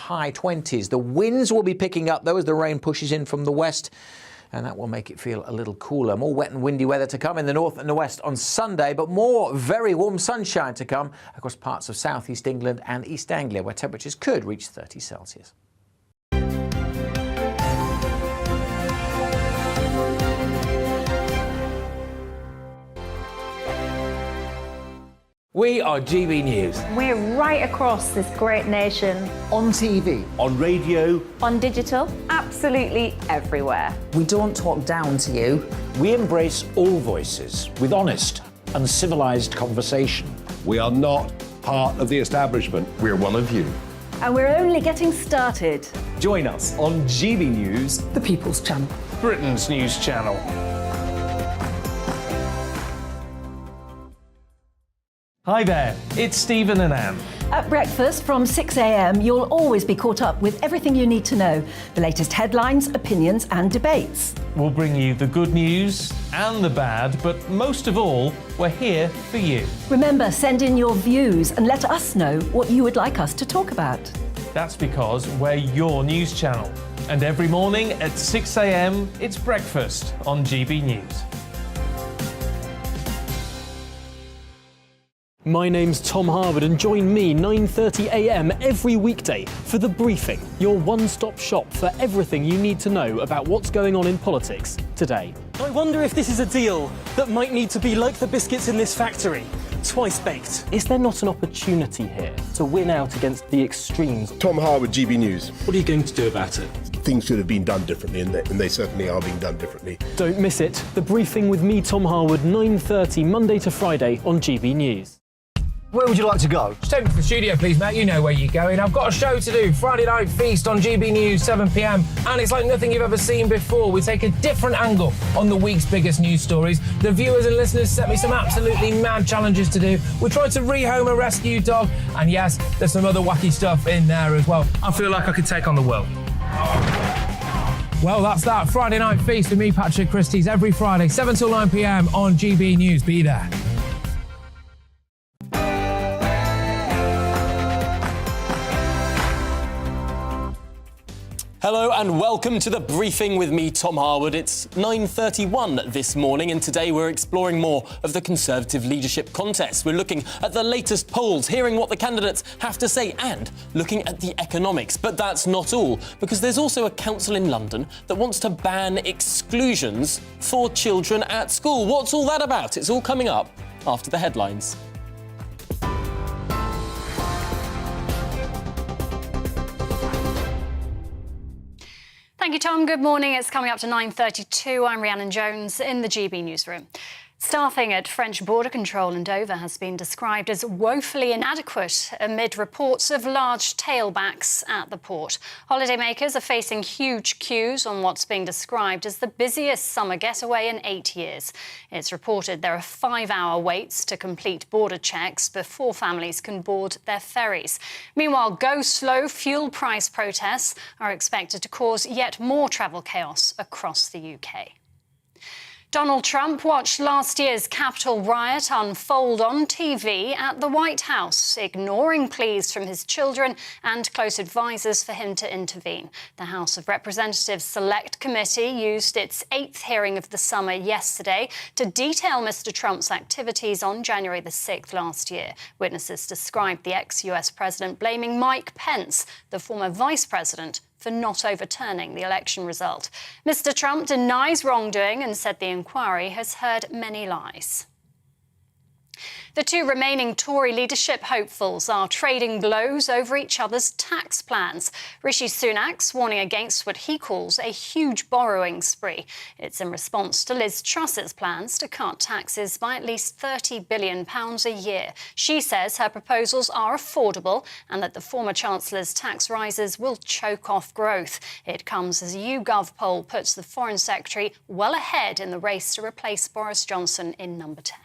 high 20s. The winds will be picking up, though, as the rain pushes in from the west, and that will make it feel a little cooler. More wet and windy weather to come in the north and the west on Sunday, but more very warm sunshine to come across parts of southeast England and East Anglia, where temperatures could reach 30 Celsius. We are GB News. We're right across this great nation. On TV. On radio. On digital. Absolutely everywhere. We don't talk down to you. We embrace all voices with honest and civilised conversation. We are not part of the establishment. We're one of you. And we're only getting started. Join us on GB News, The People's Channel. Britain's news channel. Hi there, it's Stephen and Anne. At breakfast from 6 a.m, you'll always be caught up with everything you need to know, the latest headlines, opinions and debates. We'll bring you the good news and the bad, but most of all, we're here for you. Remember, send in your views and let us know what you would like us to talk about. That's because we're your news channel. And every morning at 6 a.m, it's breakfast on GB News. My name's Tom Harwood, and join me 9:30 a.m. every weekday for The Briefing, your one-stop shop for everything you need to know about what's going on in politics today. I wonder if this is a deal that might need to be like the biscuits in this factory, twice baked. Is there not an opportunity here to win out against the extremes? Tom Harwood, GB News. What are you going to do about it? Things should have been done differently, and they certainly are being done differently. Don't miss it. The Briefing with me, Tom Harwood, 9:30 Monday to Friday on GB News. Where would you like to go? Just take me to the studio, please, Matt. You know where you're going. I've got a show to do. Friday Night Feast on GB News, 7 p.m. And it's like nothing you've ever seen before. We take a different angle on the week's biggest news stories. The viewers and listeners set me some absolutely mad challenges to do. We tried to rehome a rescue dog. And yes, there's some other wacky stuff in there as well. I feel like I could take on the world. Well, that's that. Friday Night Feast with me, Patrick Christie's, every Friday, 7 till 9 p.m. on GB News. Be there. Hello and welcome to The Briefing with me, Tom Harwood. It's 9:31 this morning, and today we're exploring more of the Conservative leadership contest. We're looking at the latest polls, hearing what the candidates have to say and looking at the economics. But that's not all, because there's also a council in London that wants to ban exclusions for children at school. What's all that about? It's all coming up after the headlines. Thank you, Tom. Good morning. It's coming up to 9:32. I'm Rhiannon Jones in the GB newsroom. Staffing at French border control in Dover has been described as woefully inadequate amid reports of large tailbacks at the port. Holidaymakers are facing huge queues on what's being described as the busiest summer getaway in 8 years. It's reported there are 5-hour waits to complete border checks before families can board their ferries. Meanwhile, go-slow fuel price protests are expected to cause yet more travel chaos across the UK. Donald Trump watched last year's Capitol riot unfold on TV at the White House, ignoring pleas from his children and close advisers for him to intervene. The House of Representatives Select Committee used its 8th hearing of the summer yesterday to detail Mr. Trump's activities on January the 6th last year. Witnesses described the ex-US president blaming Mike Pence, the former vice president, for not overturning the election result. Mr. Trump denies wrongdoing and said the inquiry has heard many lies. The two remaining Tory leadership hopefuls are trading blows over each other's tax plans. Rishi Sunak's warning against what he calls a huge borrowing spree. It's in response to Liz Truss's plans to cut taxes by at least £30 billion a year. She says her proposals are affordable and that the former Chancellor's tax rises will choke off growth. It comes as a YouGov poll puts the Foreign Secretary well ahead in the race to replace Boris Johnson in number 10.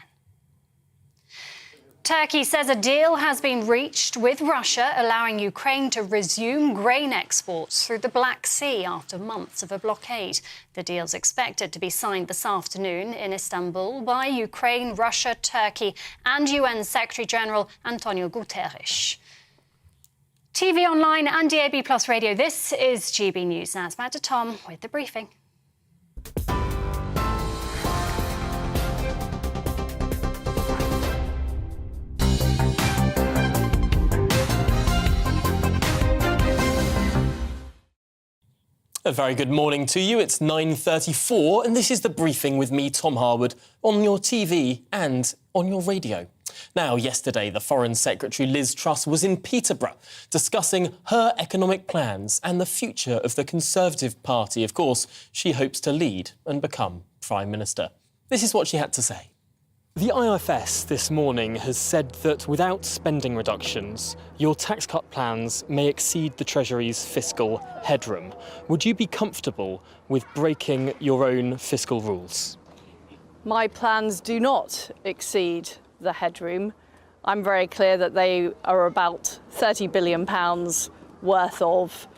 Turkey says a deal has been reached with Russia, allowing Ukraine to resume grain exports through the Black Sea after months of a blockade. The deal's expected to be signed this afternoon in Istanbul by Ukraine, Russia, Turkey and UN Secretary-General Antonio Guterres. TV online and DAB Plus radio, this is GB News. Now it's back to Tom with the briefing. A very good morning to you. It's 9:34 and this is the briefing with me, Tom Harwood, on your TV and on your radio. Now, yesterday, the Foreign Secretary Liz Truss was in Peterborough discussing her economic plans and the future of the Conservative Party. Of course, she hopes to lead and become Prime Minister. This is what she had to say. The IFS this morning has said that without spending reductions, your tax cut plans may exceed the Treasury's fiscal headroom. Would you be comfortable with breaking your own fiscal rules? My plans do not exceed the headroom. I'm very clear that they are about £30 billion worth of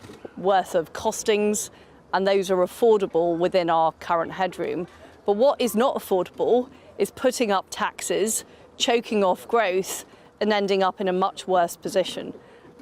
costings, and those are affordable within our current headroom. But what is not affordable is putting up taxes, choking off growth, and ending up in a much worse position.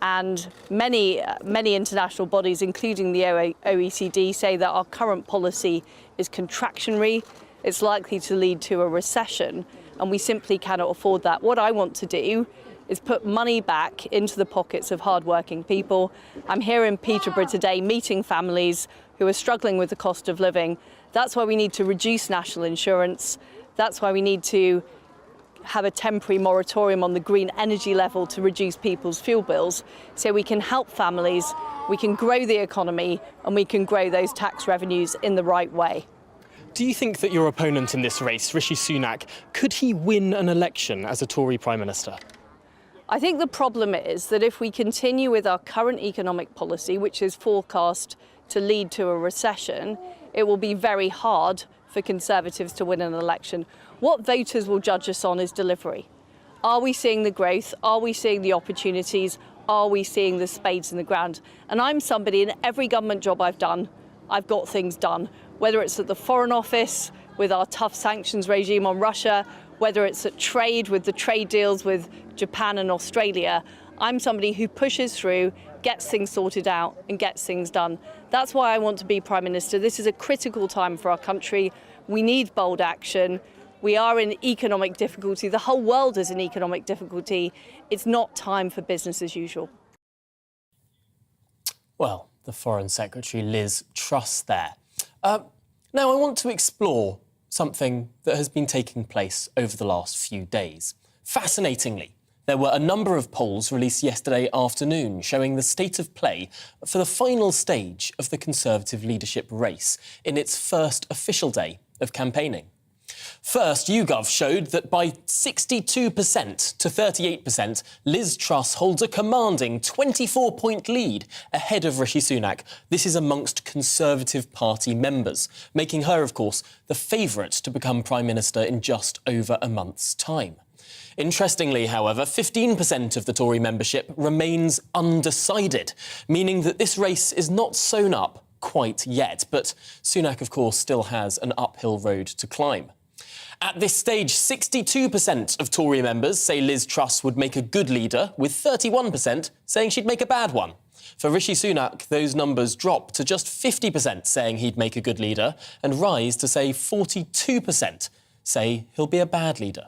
And many international bodies, including the OECD, say that our current policy is contractionary. It's likely to lead to a recession, and we simply cannot afford that. What I want to do is put money back into the pockets of hard-working people. I'm here in Peterborough today meeting families who are struggling with the cost of living. That's why we need to reduce national insurance. That's why we need to have a temporary moratorium on the green energy level to reduce people's fuel bills, so we can help families, we can grow the economy, and we can grow those tax revenues in the right way. Do you think that your opponent in this race, Rishi Sunak, could he win an election as a Tory Prime Minister? I think the problem is that if we continue with our current economic policy, which is forecast to lead to a recession, it will be very hard for Conservatives to win an election. What voters will judge us on is delivery. Are we seeing the growth? Are we seeing the opportunities? Are we seeing the spades in the ground? And I'm somebody, in every government job I've done, I've got things done. Whether it's at the Foreign Office with our tough sanctions regime on Russia, whether it's at trade with the trade deals with Japan and Australia, I'm somebody who pushes through, gets things sorted out and gets things done. That's why I want to be Prime Minister. This is a critical time for our country. We need bold action. We are in economic difficulty. The whole world is in economic difficulty. It's not time for business as usual. Well, the Foreign Secretary Liz Truss there. Now I want to explore something that has been taking place over the last few days. Fascinatingly, there were a number of polls released yesterday afternoon showing the state of play for the final stage of the Conservative leadership race in its first official day of campaigning. First, YouGov showed that by 62% to 38%, Liz Truss holds a commanding 24-point lead ahead of Rishi Sunak. This is amongst Conservative Party members, making her, of course, the favourite to become Prime Minister in just over a month's time. Interestingly, however, 15% of the Tory membership remains undecided, meaning that this race is not sewn up quite yet. But Sunak, of course, still has an uphill road to climb. At this stage, 62% of Tory members say Liz Truss would make a good leader, with 31% saying she'd make a bad one. For Rishi Sunak, those numbers drop to just 50% saying he'd make a good leader, and rise to, say, 42% say he'll be a bad leader.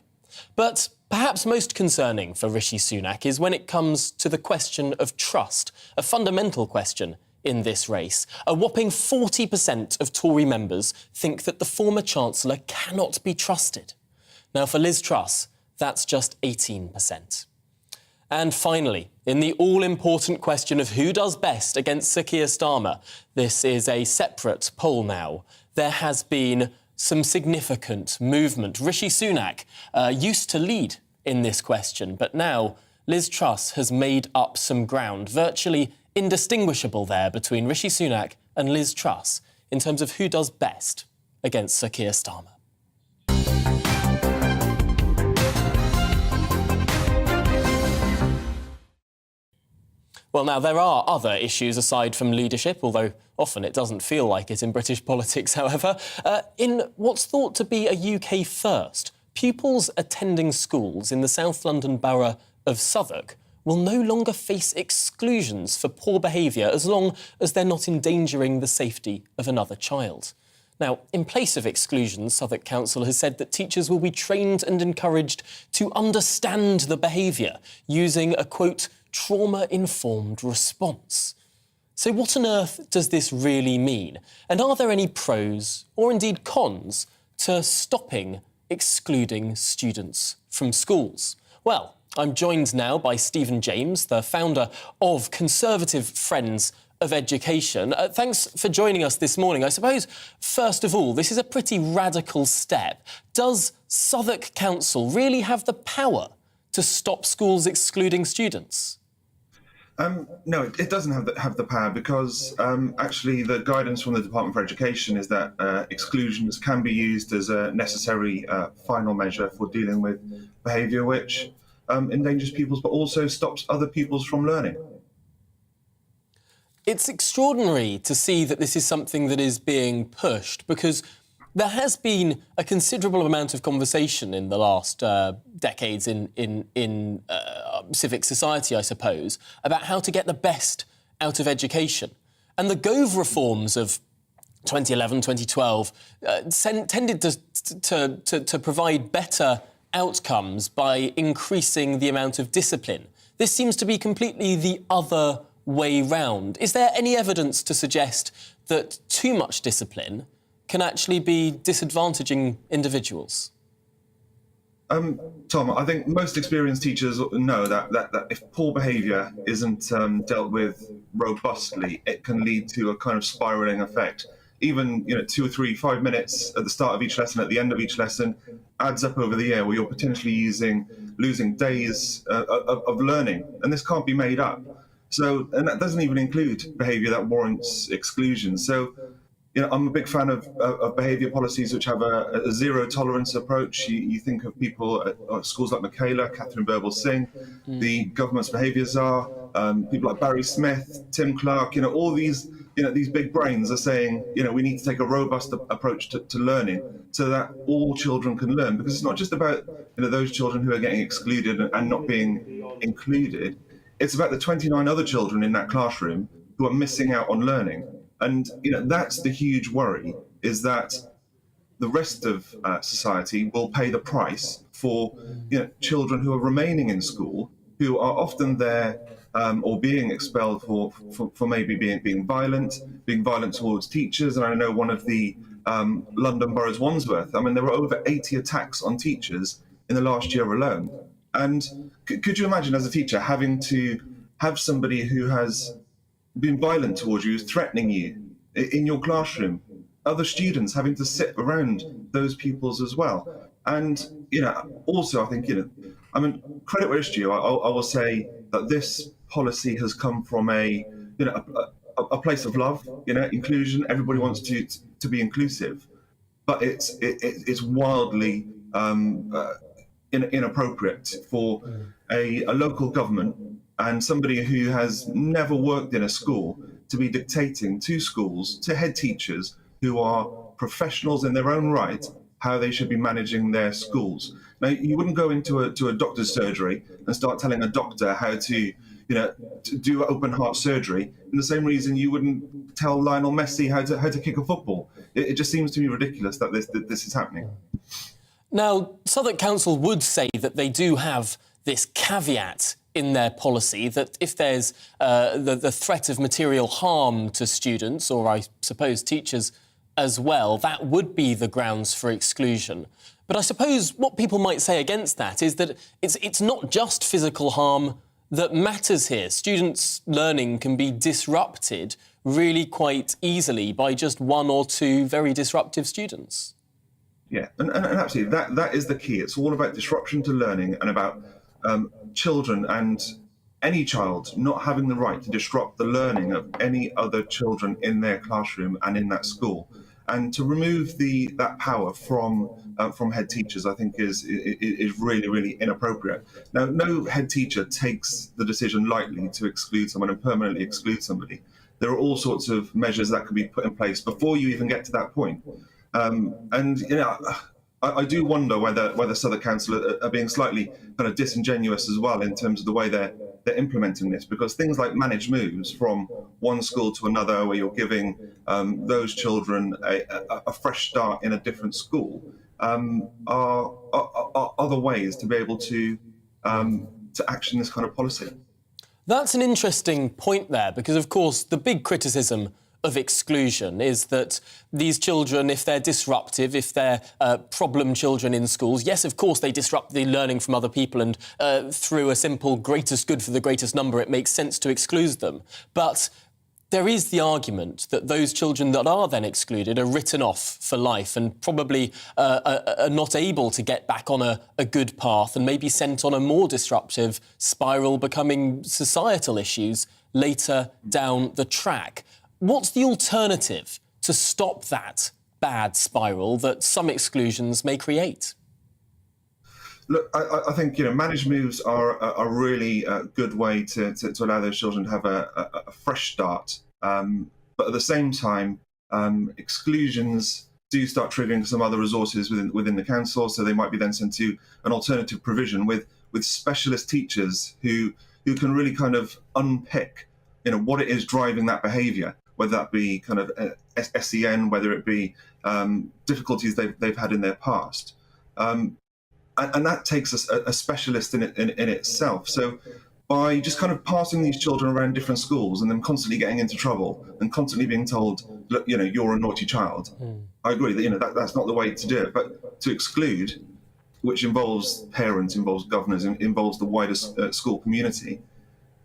But perhaps most concerning for Rishi Sunak is when it comes to the question of trust, a fundamental question in this race. A whopping 40% of Tory members think that the former Chancellor cannot be trusted. Now, for Liz Truss, that's just 18%. And finally, in the all-important question of who does best against Sir Keir Starmer, this is a separate poll now. There has been some significant movement. Rishi Sunak used to lead in this question, but now Liz Truss has made up some ground, virtually indistinguishable there between Rishi Sunak and Liz Truss in terms of who does best against Sir Keir Starmer. Well, now, there are other issues aside from leadership, although often it doesn't feel like it in British politics, however. In what's thought to be a UK first, pupils attending schools in the South London borough of Southwark will no longer face exclusions for poor behaviour as long as they're not endangering the safety of another child. Now, in place of exclusions, Southwark Council has said that teachers will be trained and encouraged to understand the behaviour using a, quote, trauma-informed response. So what on earth does this really mean? And are there any pros, or indeed cons, to stopping excluding students from schools? Well, I'm joined now by Stephen James, the founder of Conservative Friends of Education. Thanks for joining us this morning. I suppose, first of all, this is a pretty radical step. Does Southwark Council really have the power to stop schools excluding students? No, it doesn't have the power because actually the guidance from the Department for Education is that exclusions can be used as a necessary final measure for dealing with behaviour which endangers pupils but also stops other pupils from learning. It's extraordinary to see that this is something that is being pushed because there has been a considerable amount of conversation in the last decades in civic society, I suppose, about how to get the best out of education. And the Gove reforms of 2011, 2012 tended to provide better outcomes by increasing the amount of discipline. This seems to be completely the other way round. Is there any evidence to suggest that too much discipline can actually be disadvantaging individuals? Tom, I think most experienced teachers know that if poor behaviour isn't dealt with robustly, it can lead to a kind of spiralling effect. Even 2 or 3, 5 minutes at the start of each lesson, at the end of each lesson, adds up over the year where you're potentially losing days of learning, and this can't be made up. So, and that doesn't even include behaviour that warrants exclusion. So, I'm a big fan of behaviour policies which have a zero tolerance approach. You think of people at schools like Michaela, Catherine Burble-Singh, the government's behaviour czar, people like Barry Smith, Tim Clark. All these these big brains are saying we need to take a robust approach to learning so that all children can learn, because it's not just about those children who are getting excluded and not being included. It's about the 29 other children in that classroom who are missing out on learning. And that's the huge worry, is that the rest of society will pay the price for children who are remaining in school, who are often there or being expelled for maybe being violent towards teachers. And I know one of the London boroughs, Wandsworth, there were over 80 attacks on teachers in the last year alone. And could you imagine, as a teacher, having to have somebody who has been violent towards you, threatening you in your classroom, other students having to sit around those pupils as well? And also I think credit where it's due. I will say that this policy has come from a place of love, inclusion. Everybody wants to be inclusive, but it's wildly inappropriate for a local government and somebody who has never worked in a school to be dictating to schools, to head teachers who are professionals in their own right, how they should be managing their schools. Now, you wouldn't go into a doctor's surgery and start telling a doctor how to do open heart surgery, in the same reason you wouldn't tell Lionel Messi how to kick a football. It just seems to me ridiculous that this is happening. Now, Southwark Council would say that they do have this caveat in their policy that if there's the threat of material harm to students, or I suppose teachers as well, that would be the grounds for exclusion. But I suppose what people might say against that is that it's not just physical harm that matters here. Students' learning can be disrupted really quite easily by just 1 or 2 very disruptive students. Yeah, and absolutely, that is the key. It's all about disruption to learning and about children and any child not having the right to disrupt the learning of any other children in their classroom and in that school. And to remove that power from head teachers, I think is really, really inappropriate. Now, no head teacher takes the decision lightly to exclude someone and permanently exclude somebody. There are all sorts of measures that can be put in place before you even get to that point. And I do wonder whether Southwark Council are being slightly kind of disingenuous as well in terms of the way they're implementing this, because things like managed moves from one school to another, where you're giving those children a fresh start in a different school, are other ways to be able to action this kind of policy. That's an interesting point there, because, of course, the big criticism of exclusion is that these children, if they're disruptive, if they're problem children in schools, yes, of course, they disrupt the learning from other people, and through a simple greatest good for the greatest number, it makes sense to exclude them. But there is the argument that those children that are then excluded are written off for life and probably are not able to get back on a good path, and maybe sent on a more disruptive spiral, becoming societal issues later down the track. What's the alternative to stop that bad spiral that some exclusions may create? Look, I think managed moves are a really good way to allow those children to have a fresh start. But at the same time, exclusions do start triggering some other resources within the council, so they might be then sent to an alternative provision with specialist teachers who can really kind of unpick what it is driving that behaviour, whether that be kind of SEN, whether it be difficulties they've had in their past. And that takes a specialist in itself. So by just kind of passing these children around different schools and them constantly getting into trouble and constantly being told, look, you're a naughty child, I agree that that's not the way to do it. But to exclude, which involves parents, involves governors, involves the wider school community,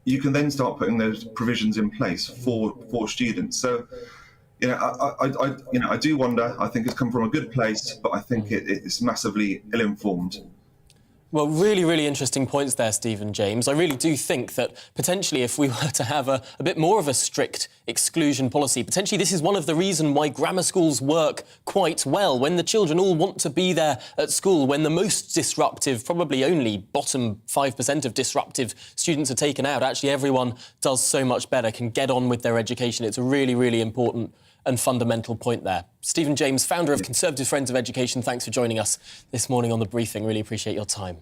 you can then start putting those provisions in place for students. So, I do wonder. I think it's come from a good place, but I think it's massively ill-informed. Well, really, really interesting points there, Stephen James. I really do think that potentially if we were to have a bit more of a strict exclusion policy, potentially this is one of the reasons why grammar schools work quite well, when the children all want to be there at school, when the most disruptive, probably only bottom 5% of disruptive students are taken out. Actually, everyone does so much better, can get on with their education. It's a really, really important and fundamental point there. Stephen James, founder of Conservative Friends of Education, thanks for joining us this morning on The Briefing. Really appreciate your time.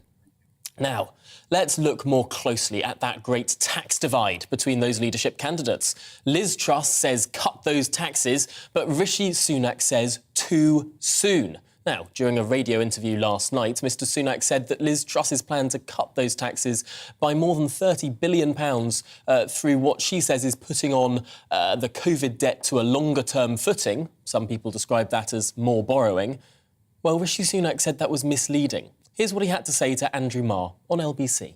Now, let's look more closely at that great tax divide between those leadership candidates. Liz Truss says cut those taxes, but Rishi Sunak says too soon. Now, during a radio interview last night, Mr Sunak said that Liz Truss's plan to cut those taxes by more than £30 billion through what she says is putting on the COVID debt to a longer-term footing. Some people describe that as more borrowing. Well, Rishi Sunak said that was misleading. Here's what he had to say to Andrew Marr on LBC.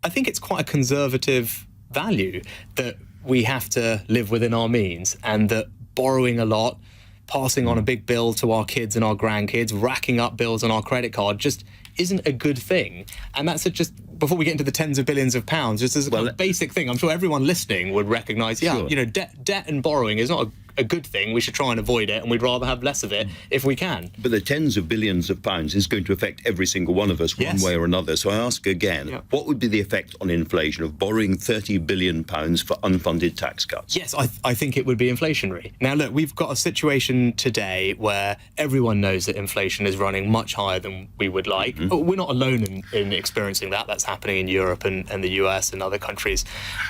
I think it's quite a conservative value that we have to live within our means, and that borrowing a lot, passing on a big bill to our kids and our grandkids, racking up bills on our credit card just isn't a good thing. And that's just, before we get into the tens of billions of pounds, just as a kind of basic thing, I'm sure everyone listening would recognise, debt and borrowing is not a good thing. We should try and avoid it, and we'd rather have less of it if we can. But the tens of billions of pounds is going to affect every single one of us one way or another. So I ask again, what would be the effect on inflation of borrowing £30 billion for unfunded tax cuts? Yes, I think it would be inflationary. Now, look, we've got a situation today where everyone knows that inflation is running much higher than we would like. We're not alone in experiencing that. That's happening in Europe and the US and other countries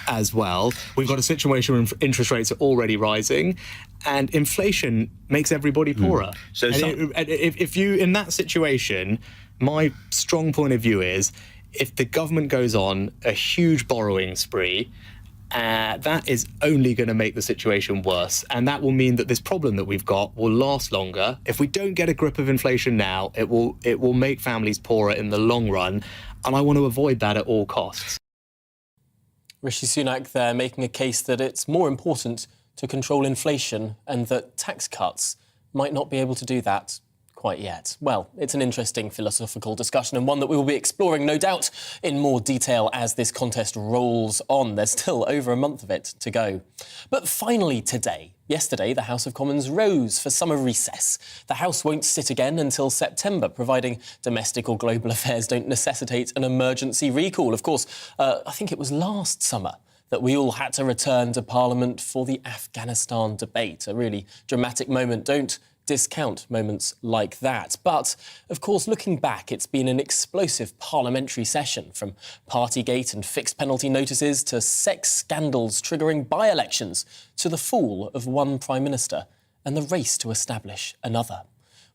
as well. We've got a situation where interest rates are already rising, and inflation makes everybody poorer. So if you, in that situation, my strong point of view is, if the government goes on a huge borrowing spree, that is only going to make the situation worse. And that will mean that this problem that we've got will last longer. If we don't get a grip of inflation now, it will make families poorer in the long run. And I want to avoid that at all costs. Rishi Sunak there making a case that it's more important to control inflation and that tax cuts might not be able to do that quite yet. Well, it's an interesting philosophical discussion, and one that we will be exploring, no doubt, in more detail as this contest rolls on. There's still over a month of it to go. But finally yesterday, the House of Commons rose for summer recess. The House won't sit again until September, providing domestic or global affairs don't necessitate an emergency recall. Of course, I think it was last summer that we all had to return to Parliament for the Afghanistan debate. A really dramatic moment. Don't discount moments like that. But, of course, looking back, it's been an explosive parliamentary session, from Partygate and fixed penalty notices to sex scandals triggering by-elections to the fall of one Prime Minister and the race to establish another.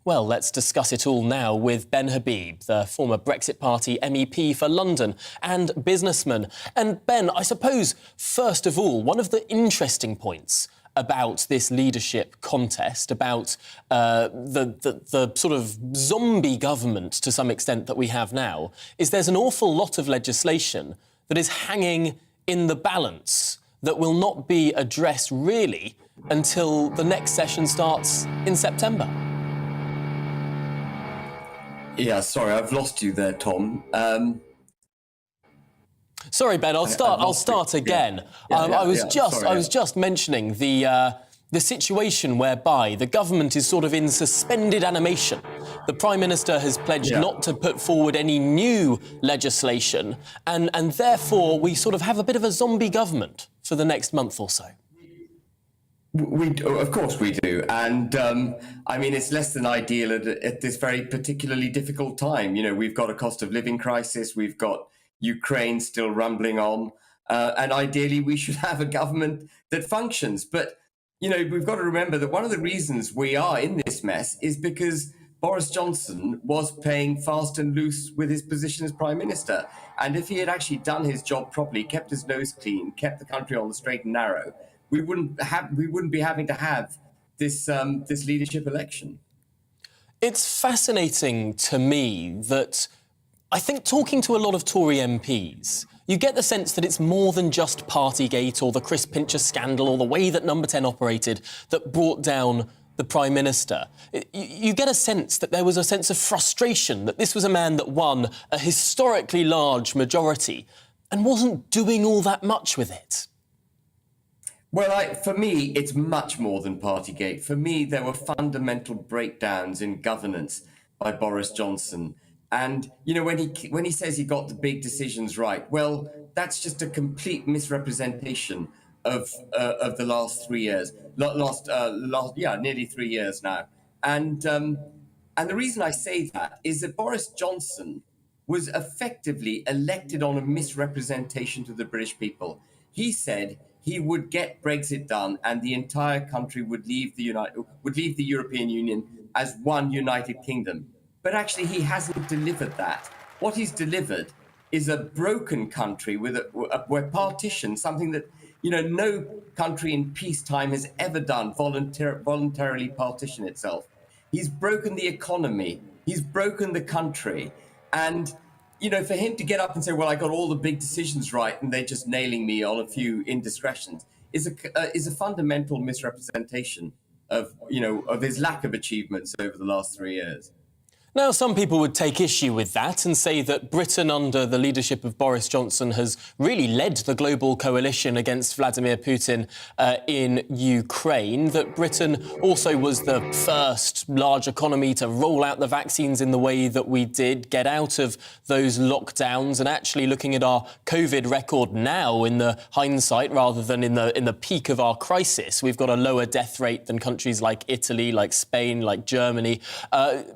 Well, let's discuss it all now with Ben Habib, the former Brexit Party MEP for London and businessman. And Ben, I suppose, first of all, one of the interesting points about this leadership contest, about the sort of zombie government, to some extent, that we have now, is there's an awful lot of legislation that is hanging in the balance that will not be addressed, really, until the next session starts in September. Yeah, sorry, I've lost you there, Tom. Sorry, Ben. I'll start again. I was just mentioning the situation whereby the government is sort of in suspended animation. The Prime Minister has pledged not to put forward any new legislation, and therefore we sort of have a bit of a zombie government for the next month or so. Of course we do. And I mean, it's less than ideal at this very particularly difficult time. You know, we've got a cost of living crisis. We've got Ukraine still rumbling on. And ideally, we should have a government that functions. But, you know, we've got to remember that one of the reasons we are in this mess is because Boris Johnson was playing fast and loose with his position as Prime Minister. And if he had actually done his job properly, kept his nose clean, kept the country on the straight and narrow, we wouldn't be having to have this leadership election. It's fascinating to me that I think, talking to a lot of Tory MPs, you get the sense that it's more than just Partygate or the Chris Pincher scandal or the way that Number 10 operated that brought down the Prime Minister. You get a sense that there was a sense of frustration, that this was a man that won a historically large majority and wasn't doing all that much with it. Well, for me, it's much more than Partygate. For me, there were fundamental breakdowns in governance by Boris Johnson. And, you know, when he says he got the big decisions right, well, that's just a complete misrepresentation of the last 3 years. Nearly 3 years now. And the reason I say that is that Boris Johnson was effectively elected on a misrepresentation to the British people. He said he would get Brexit done and the entire country would leave the European Union as one United Kingdom. But actually, he hasn't delivered that. What he's delivered is a broken country where partition, something that, you know, no country in peacetime has ever done, voluntarily partition itself. He's broken the economy. He's broken the country. And, you know, for him to get up and say, well, I got all the big decisions right and they're just nailing me on a few indiscretions is a fundamental misrepresentation of his lack of achievements over the last 3 years. Now, some people would take issue with that and say that Britain, under the leadership of Boris Johnson, has really led the global coalition against Vladimir Putin in Ukraine, that Britain also was the first large economy to roll out the vaccines in the way that we did, get out of those lockdowns, and actually, looking at our COVID record now in the hindsight rather than in the peak of our crisis, we've got a lower death rate than countries like Italy, like Spain, like Germany,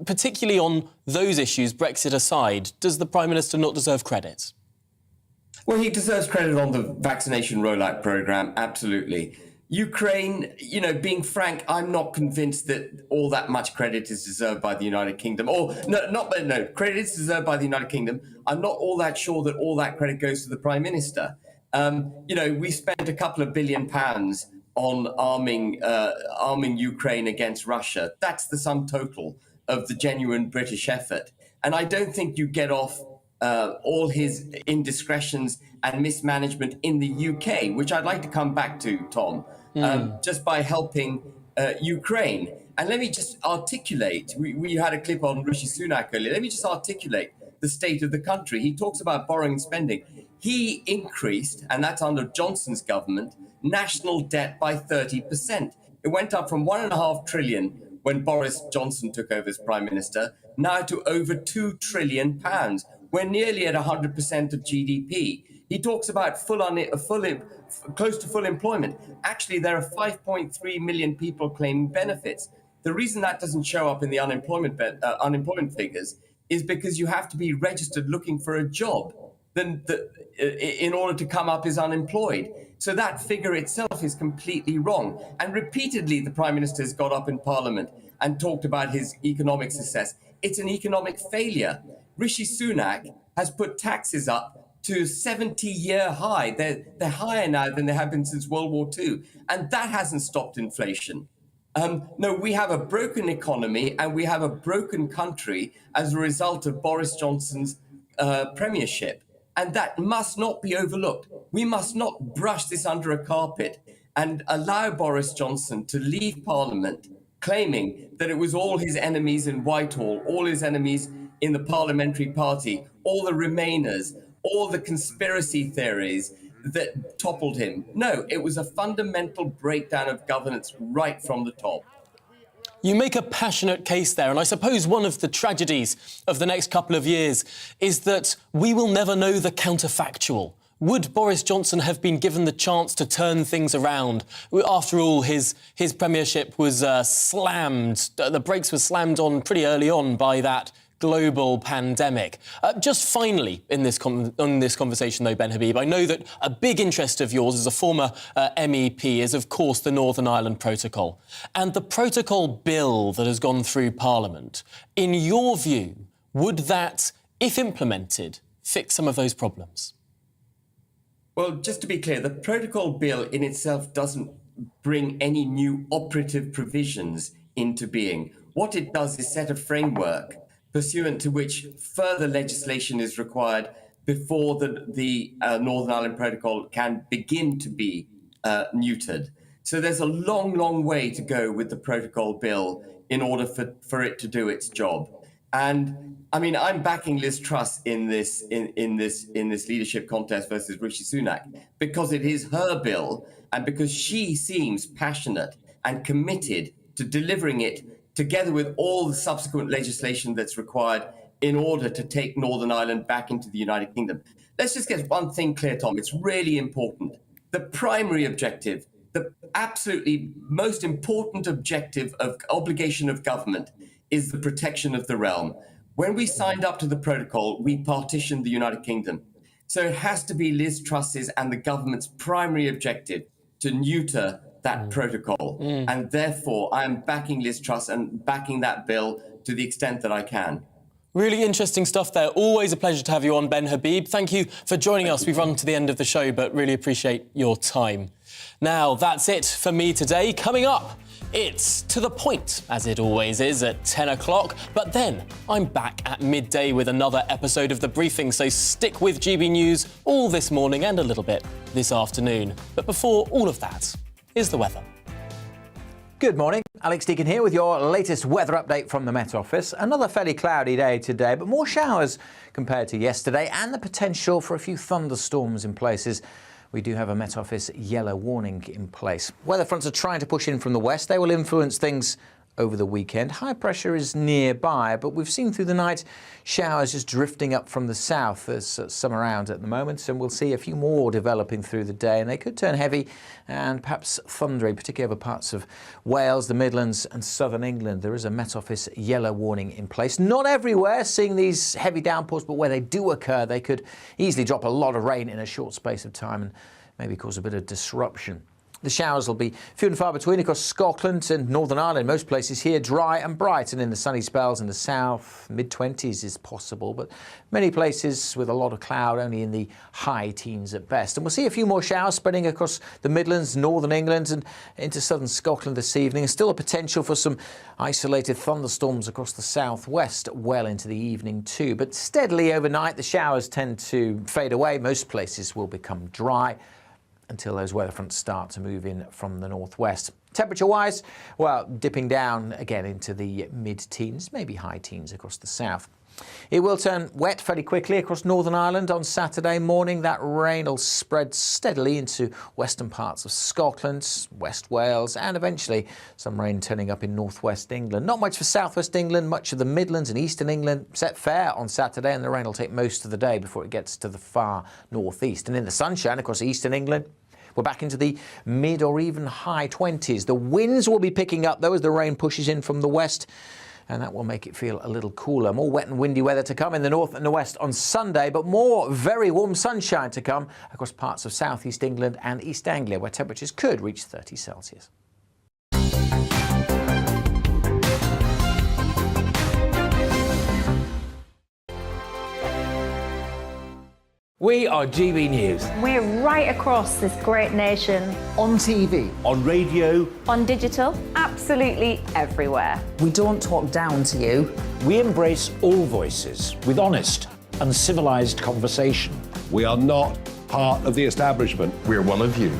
particularly on those issues, Brexit aside. Does the Prime Minister not deserve credit? Well, he deserves credit on the vaccination rollout programme, absolutely. Ukraine, you know, being frank, I'm not convinced that all that much credit is deserved by the United Kingdom. Credit is deserved by the United Kingdom. I'm not all that sure that all that credit goes to the Prime Minister. You know, we spent a couple of £1 billion on arming Ukraine against Russia. That's the sum total of the genuine British effort. And I don't think you get off all his indiscretions and mismanagement in the UK, which I'd like to come back to, Tom, just by helping Ukraine. And let me just articulate, we had a clip on Rishi Sunak earlier, let me just articulate the state of the country. He talks about borrowing and spending. He increased, and that's under Johnson's government, national debt by 30%. It went up from £1.5 trillion when Boris Johnson took over as Prime Minister, now to over £2 trillion. We're nearly at 100% of GDP. He talks about close to full employment. Actually, there are 5.3 million people claiming benefits. The reason that doesn't show up in the unemployment figures is because you have to be registered looking for a job in order to come up as unemployed. So that figure itself is completely wrong. And repeatedly, the Prime Minister has got up in Parliament and talked about his economic success. It's an economic failure. Rishi Sunak has put taxes up to 70-year high. They're higher now than they have been since World War II. And that hasn't stopped inflation. No, we have a broken economy and we have a broken country as a result of Boris Johnson's premiership. And that must not be overlooked. We must not brush this under a carpet and allow Boris Johnson to leave Parliament claiming that it was all his enemies in Whitehall, all his enemies in the parliamentary party, all the Remainers, all the conspiracy theories that toppled him. No, it was a fundamental breakdown of governance right from the top. You make a passionate case there, and I suppose one of the tragedies of the next couple of years is that we will never know the counterfactual. Would Boris Johnson have been given the chance to turn things around? After all, his premiership was slammed. The brakes were slammed on pretty early on by that global pandemic. Just finally, in this conversation, though, Ben Habib, I know that a big interest of yours as a former MEP is, of course, the Northern Ireland Protocol. And the protocol bill that has gone through Parliament, in your view, would that, if implemented, fix some of those problems? Well, just to be clear, the protocol bill in itself doesn't bring any new operative provisions into being. What it does is set a framework pursuant to which further legislation is required before the Northern Ireland Protocol can begin to be neutered. So there's a long, long way to go with the protocol bill in order for it to do its job. And I mean, I'm backing Liz Truss in this leadership contest versus Rishi Sunak because it is her bill and because she seems passionate and committed to delivering it together with all the subsequent legislation that's required in order to take Northern Ireland back into the United Kingdom. Let's just get one thing clear, Tom. It's really important. The primary objective, the absolutely most important objective of obligation of government is the protection of the realm. When we signed up to the protocol, we partitioned the United Kingdom. So it has to be Liz Truss's and the government's primary objective to neuter that protocol. And therefore, I am backing Liz Truss and backing that bill to the extent that I can. Really interesting stuff there. Always a pleasure to have you on, Ben Habib. Thank you for joining us. We've run to the end of the show, but really appreciate your time. Now, that's it for me today. Coming up, it's To The Point, as it always is, at 10 o'clock. But then I'm back at midday with another episode of The Briefing, so stick with GB News all this morning and a little bit this afternoon. But before all of that, here's the weather. Good morning. Alex Deacon here with your latest weather update from the Met Office. Another fairly cloudy day today, but more showers compared to yesterday and the potential for a few thunderstorms in places. We do have a Met Office yellow warning in place. Weather fronts are trying to push in from the west. They will influence things over the weekend. High pressure is nearby, but we've seen through the night showers just drifting up from the south. There's some around at the moment, and we'll see a few more developing through the day, and they could turn heavy and perhaps thundery, particularly over parts of Wales, the Midlands and southern England. There is a Met Office yellow warning in place. Not everywhere seeing these heavy downpours, but where they do occur, they could easily drop a lot of rain in a short space of time and maybe cause a bit of disruption. The showers will be few and far between across Scotland and Northern Ireland. Most places here dry and bright, and in the sunny spells in the south, mid-20s is possible, but many places with a lot of cloud, only in the high teens at best. And we'll see a few more showers spreading across the Midlands, Northern England and into southern Scotland this evening. And still a potential for some isolated thunderstorms across the southwest well into the evening too. But steadily overnight, the showers tend to fade away. Most places will become dry until those weather fronts start to move in from the northwest. Temperature-wise, well, dipping down again into the mid-teens, maybe high teens across the south. It will turn wet fairly quickly across Northern Ireland on Saturday morning. That rain will spread steadily into western parts of Scotland, West Wales, and eventually some rain turning up in northwest England. Not much for southwest England, much of the Midlands and eastern England set fair on Saturday, and the rain will take most of the day before it gets to the far northeast. And in the sunshine across eastern England, We're back into the mid or even high 20s. The winds will be picking up, though, as the rain pushes in from the west, and that will make it feel a little cooler. More wet and windy weather to come in the north and the west on Sunday, but more very warm sunshine to come across parts of southeast England and East Anglia, where temperatures could reach 30 Celsius. We are GB News. We're right across this great nation. On TV. On radio. On digital. Absolutely everywhere. We don't talk down to you. We embrace all voices with honest and civilised conversation. We are not part of the establishment. We're one of you.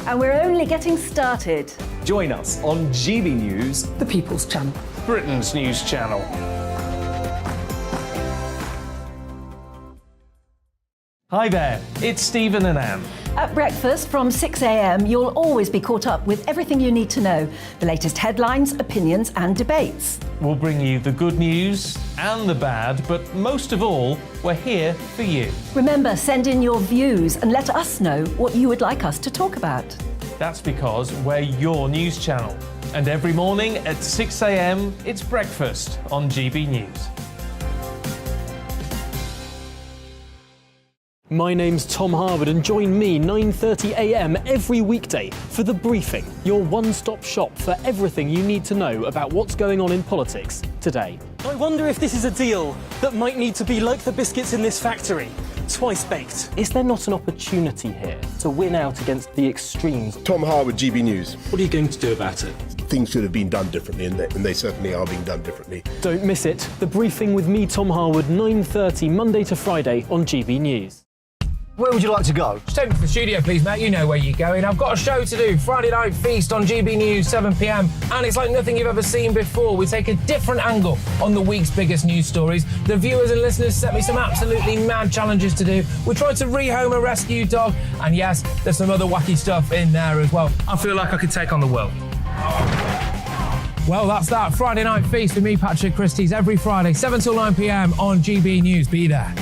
And we're only getting started. Join us on GB News, The People's Channel. Britain's news channel. Hi there, it's Stephen and Anne. At breakfast from 6 a.m, you'll always be caught up with everything you need to know, the latest headlines, opinions and debates. We'll bring you the good news and the bad, but most of all, we're here for you. Remember, send in your views and let us know what you would like us to talk about. That's because we're your news channel. And every morning at 6 a.m, it's breakfast on GB News. My name's Tom Harwood, and join me 9:30 a.m. every weekday for The Briefing, your one-stop shop for everything you need to know about what's going on in politics today. I wonder if this is a deal that might need to be like the biscuits in this factory, twice baked. Is there not an opportunity here to win out against the extremes? Tom Harwood, GB News. What are you going to do about it? Things should have been done differently, and they certainly are being done differently. Don't miss it. The Briefing with me, Tom Harwood, 9:30 Monday to Friday on GB News. Where would you like to go? Just take me to the studio, please, mate. You know where you're going. I've got a show to do. Friday Night Feast on GB News, 7 p.m. And it's like nothing you've ever seen before. We take a different angle on the week's biggest news stories. The viewers and listeners set me some absolutely mad challenges to do. We tried to rehome a rescue dog. And yes, there's some other wacky stuff in there as well. I feel like I could take on the world. Well, that's that. Friday Night Feast with me, Patrick Christie's, every Friday, 7 till 9 p.m. on GB News. Be there.